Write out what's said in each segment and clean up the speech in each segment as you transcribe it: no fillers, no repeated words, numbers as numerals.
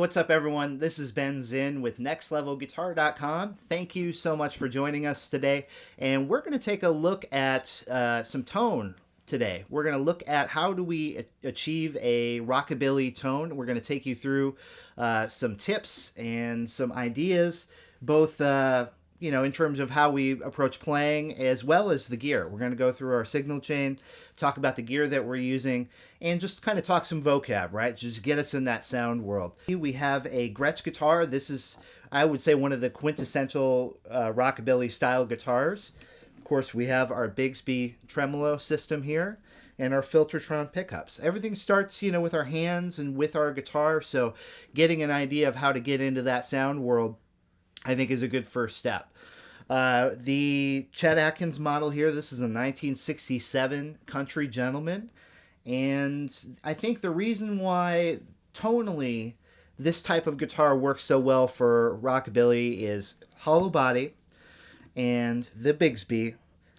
what's up, everyone? This is Ben Zinn with NextLevelGuitar.com. Thank you so much for joining us today. And we're going to take a look at some tone today. We're going to look at how do we achieve a rockabilly tone. We're going to take you through some tips and some ideas, both in terms of how we approach playing as well as the gear. We're going to go through our signal chain, talk about the gear that we're using, and just kind of talk some vocab, right? Just get us in that sound world. We have a Gretsch guitar. This is, I would say, one of the quintessential rockabilly style guitars. Of course, we have our Bigsby Tremolo system here and our Tron pickups. Everything starts, with our hands and with our guitar, so getting an idea of how to get into that sound world, I think, is a good first step. The Chet Atkins model here, this is a 1967 Country Gentleman. And I think the reason why tonally this type of guitar works so well for rockabilly is hollow body and the Bigsby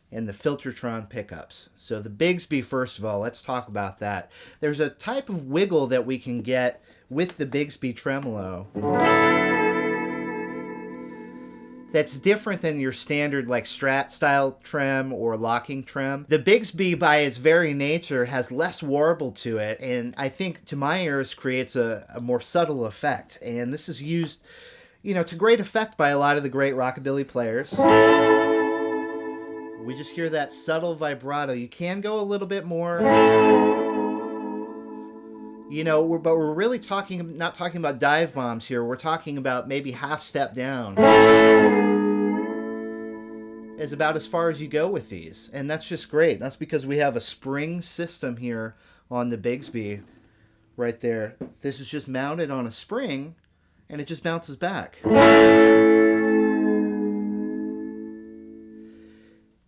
and the Tron pickups. So the Bigsby, first of all, let's talk about that. There's a type of wiggle that we can get with the Bigsby Tremolo that's different than your standard like Strat style trem or locking trem. The Bigsby, by its very nature, has less warble to it, and I think to my ears creates a more subtle effect. And this is used, to great effect by a lot of the great rockabilly players. We just hear that subtle vibrato. You can go a little bit more. But we're really not talking about dive bombs here. We're talking about maybe half step down. Is about as far as you go with these. And that's just great. That's because we have a spring system here on the Bigsby right there. This is just mounted on a spring and it just bounces back.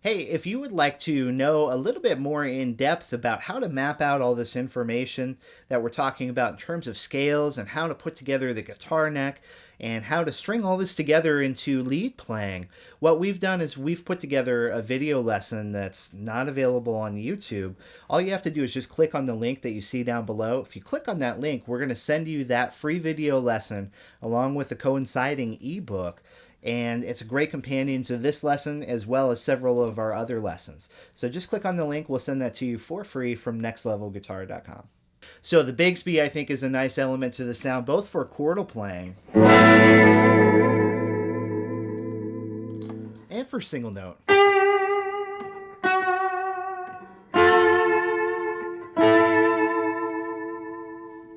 Hey, if you would like to know a little bit more in depth about how to map out all this information that we're talking about in terms of scales and how to put together the guitar neck and how to string all this together into lead playing, what we've done is we've put together a video lesson that's not available on YouTube. All you have to do is just click on the link that you see down below. If you click on that link, we're going to send you that free video lesson along with the coinciding ebook. And it's a great companion to this lesson as well as several of our other lessons. So just click on the link. We'll send that to you for free from NextLevelGuitar.com. So the Bigsby, I think, is a nice element to the sound, both for chordal playing and for single note.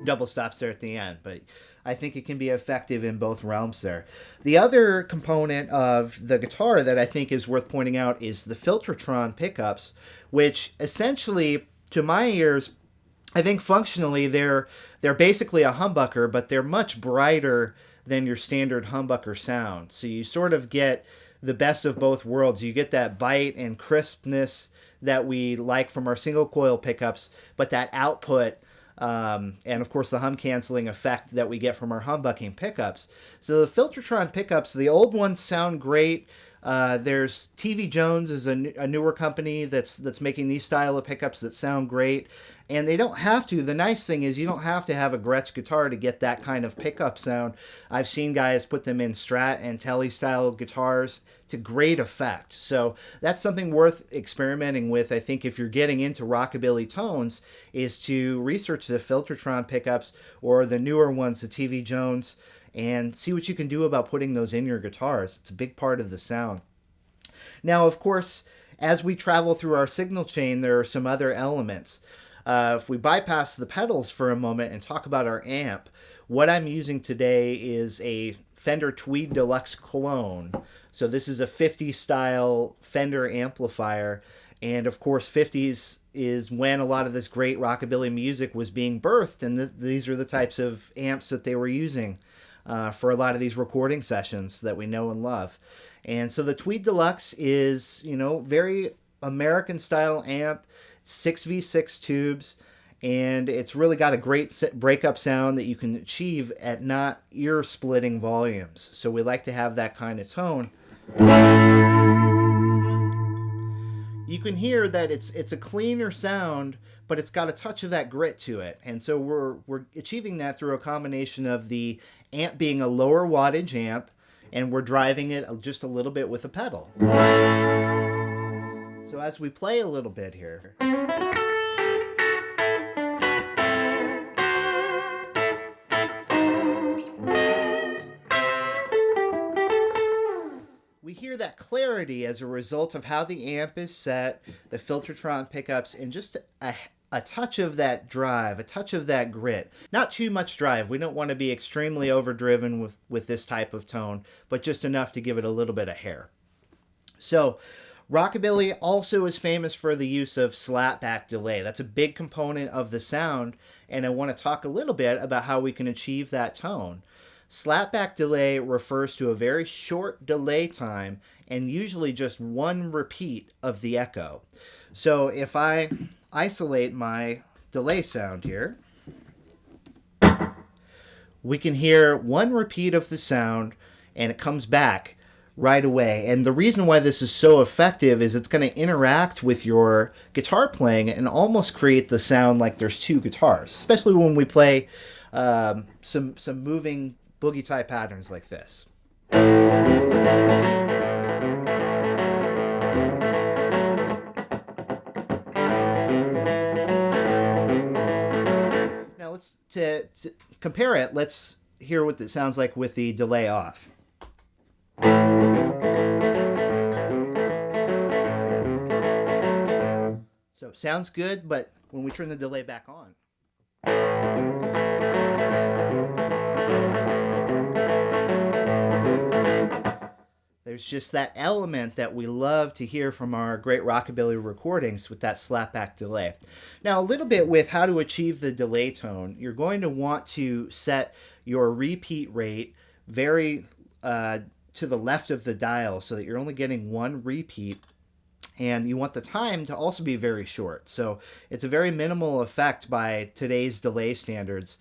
Double stops there at the end, but I think it can be effective in both realms there. The other component of the guitar that I think is worth pointing out is the Tron pickups, which essentially, to my ears, I think functionally they're basically a humbucker, but they're much brighter than your standard humbucker sound. So you sort of get the best of both worlds. You get that bite and crispness that we like from our single coil pickups, but that output and of course the hum canceling effect that we get from our humbucking pickups. So the Tron pickups, the old ones sound great. There's TV Jones is a newer company that's making these style of pickups that sound great, and they don't have to. The nice thing is you don't have to have a Gretsch guitar to get that kind of pickup sound. I've seen guys put them in Strat and Tele style guitars to great effect. So that's something worth experimenting with. I think if you're getting into rockabilly tones, is to research the Tron pickups or the newer ones, the TV Jones, and see what you can do about putting those in your guitars. It's a big part of the sound. Now, of course, as we travel through our signal chain, there are some other elements. If we bypass the pedals for a moment and talk about our amp, what I'm using today is a Fender Tweed Deluxe clone. So this is a 50s style Fender amplifier. And of course, 50s is when a lot of this great rockabilly music was being birthed. And these are the types of amps that they were using for a lot of these recording sessions that we know and love. And so the Tweed Deluxe is, very American style amp, 6V6 tubes, and it's really got a great breakup sound that you can achieve at not ear-splitting volumes. So we like to have that kind of tone. you can hear that it's a cleaner sound, but it's got a touch of that grit to it. And so we're achieving that through a combination of the amp being a lower wattage amp, and we're driving it just a little bit with a pedal. So as we play a little bit here, we hear that clarity as a result of how the amp is set, the Filtertron pickups, and just a touch of that drive, a touch of that grit. Not too much drive. We don't want to be extremely overdriven with this type of tone, but just enough to give it a little bit of hair. So Rockabilly also is famous for the use of slapback delay. That's a big component of the sound, and I want to talk a little bit about how we can achieve that tone. Slapback delay refers to a very short delay time and usually just one repeat of the echo. So if I isolate my delay sound here, we can hear one repeat of the sound and it comes back right away. And the reason why this is so effective is it's going to interact with your guitar playing and almost create the sound like there's two guitars, especially when we play some moving boogie type patterns like this. Now let's to compare it. Let's hear what it sounds like with the delay off. So it sounds good, but when we turn the delay back on, there's just that element that we love to hear from our great Rockabilly recordings with that slapback delay. Now, a little bit with how to achieve the delay tone, you're going to want to set your repeat rate very to the left of the dial so that you're only getting one repeat. And you want the time to also be very short. So it's a very minimal effect by today's delay standards.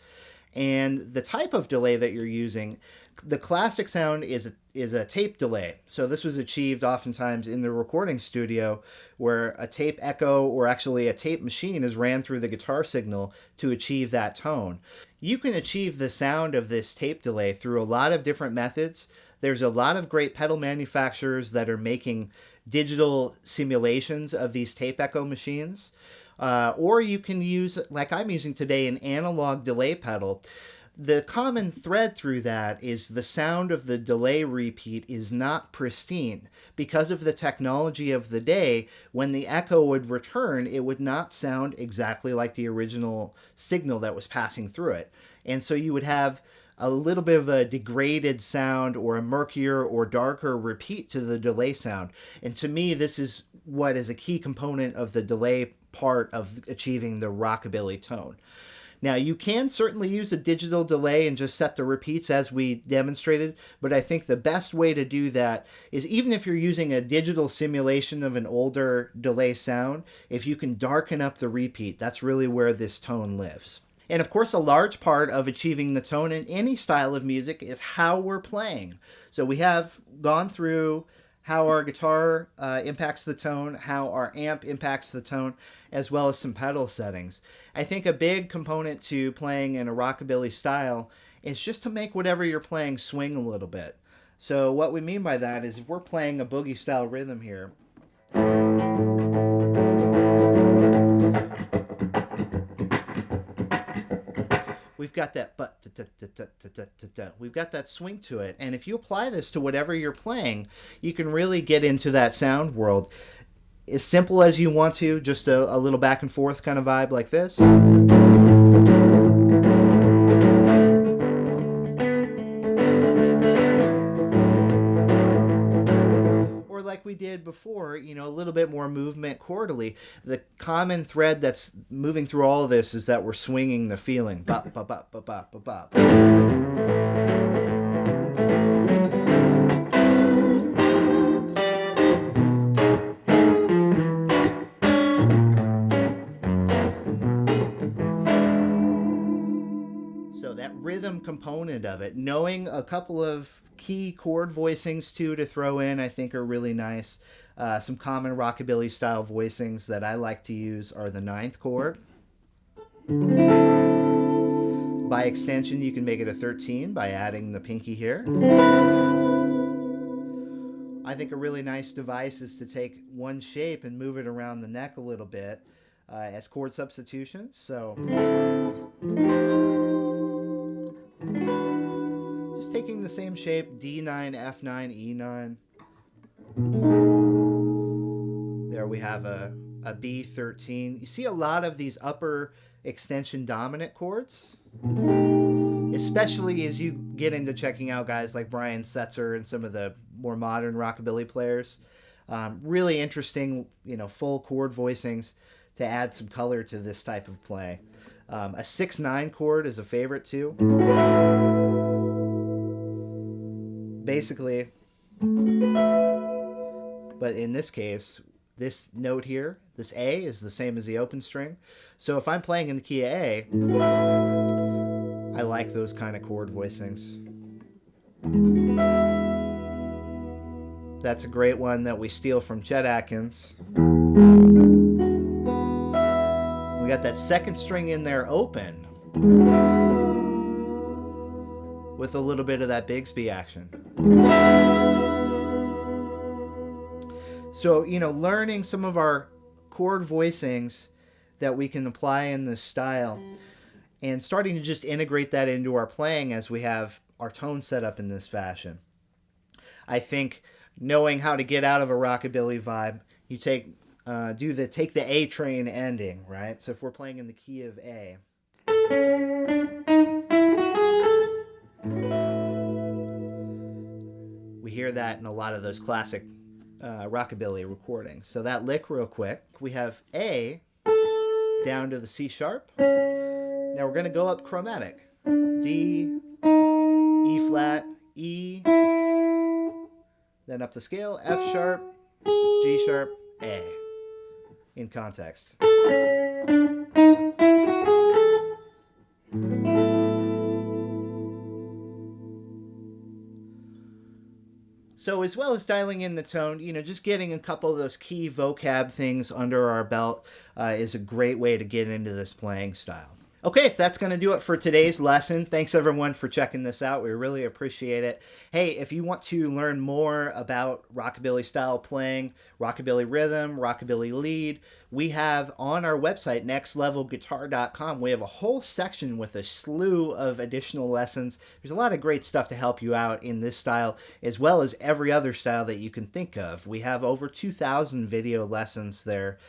And the type of delay that you're using, the classic sound is a tape delay. So this was achieved oftentimes in the recording studio where a tape echo or actually a tape machine is ran through the guitar signal to achieve that tone. You can achieve the sound of this tape delay through a lot of different methods. There's a lot of great pedal manufacturers that are making digital simulations of these tape echo machines. Or you can use, like I'm using today, an analog delay pedal. The common thread through that is the sound of the delay repeat is not pristine. Because of the technology of the day, when the echo would return, it would not sound exactly like the original signal that was passing through it. And so you would have a little bit of a degraded sound or a murkier or darker repeat to the delay sound. And to me, this is what is a key component of the delay part of achieving the Rockabilly tone. Now, you can certainly use a digital delay and just set the repeats as we demonstrated, but I think the best way to do that is, even if you're using a digital simulation of an older delay sound, if you can darken up the repeat, that's really where this tone lives. And of course, a large part of achieving the tone in any style of music is how we're playing. So we have gone through how our guitar impacts the tone, how our amp impacts the tone, as well as some pedal settings. I think a big component to playing in a Rockabilly style is just to make whatever you're playing swing a little bit. So what we mean by that is if we're playing a boogie style rhythm here, we've got that we've got that swing to it. And if you apply this to whatever you're playing, you can really get into that sound world. As simple as you want to, just a little back and forth kind of vibe like this. Or like we did before, you know, a little bit more movement chordally. The common thread that's moving through all of this is that we're swinging the feeling. Bop, bop, bop, bop, bop, bop, bop. Rhythm component of it, knowing a couple of key chord voicings too to throw in, I think are really nice. Some common rockabilly style voicings that I like to use are the 9th chord. By extension, you can make it a 13 by adding the pinky here. I think a really nice device is to take one shape and move it around the neck a little bit as chord substitutions. So just taking the same shape, D9, F9, E9. There we have a B13. You see a lot of these upper extension dominant chords, especially as you get into checking out guys like Brian Setzer and some of the more modern rockabilly players. Really interesting, full chord voicings to add some color to this type of play. A 6-9 chord is a favorite too. Basically, but in this case, this note here, this A, is the same as the open string. So if I'm playing in the key of A, I like those kind of chord voicings. That's a great one that we steal from Chet Atkins. We got that second string in there open with a little bit of that Bigsby action. So, learning some of our chord voicings that we can apply in this style and starting to just integrate that into our playing as we have our tone set up in this fashion. I think knowing how to get out of a rockabilly vibe, you take the A train ending, right? So if we're playing in the key of A, we hear that in a lot of those classic rockabilly recordings. So that lick real quick, we have A down to the C sharp. Now we're going to go up chromatic. D, E flat, E, then up the scale, F sharp, G sharp, A, in context. So as well as dialing in the tone, just getting a couple of those key vocab things under our belt is a great way to get into this playing style. Okay, that's going to do it for today's lesson. Thanks everyone for checking this out. We really appreciate it. Hey, if you want to learn more about rockabilly style playing, rockabilly rhythm, rockabilly lead, we have on our website, nextlevelguitar.com, we have a whole section with a slew of additional lessons. There's a lot of great stuff to help you out in this style, as well as every other style that you can think of. We have over 2,000 video lessons there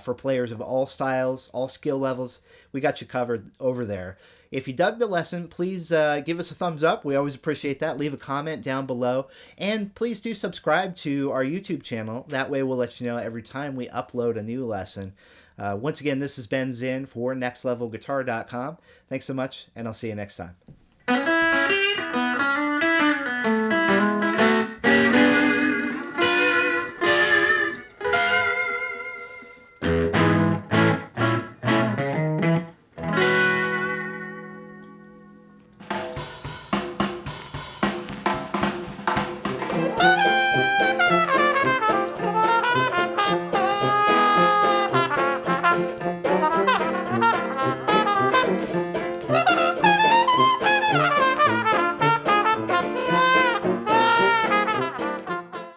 for players of all styles, all skill levels. We got you covered over there. If you dug the lesson, please give us a thumbs up. We always appreciate that. Leave a comment down below. And please do subscribe to our YouTube channel. That way we'll let you know every time we upload a new lesson. Once again, this is Ben Zinn for nextlevelguitar.com. Thanks so much, and I'll see you next time.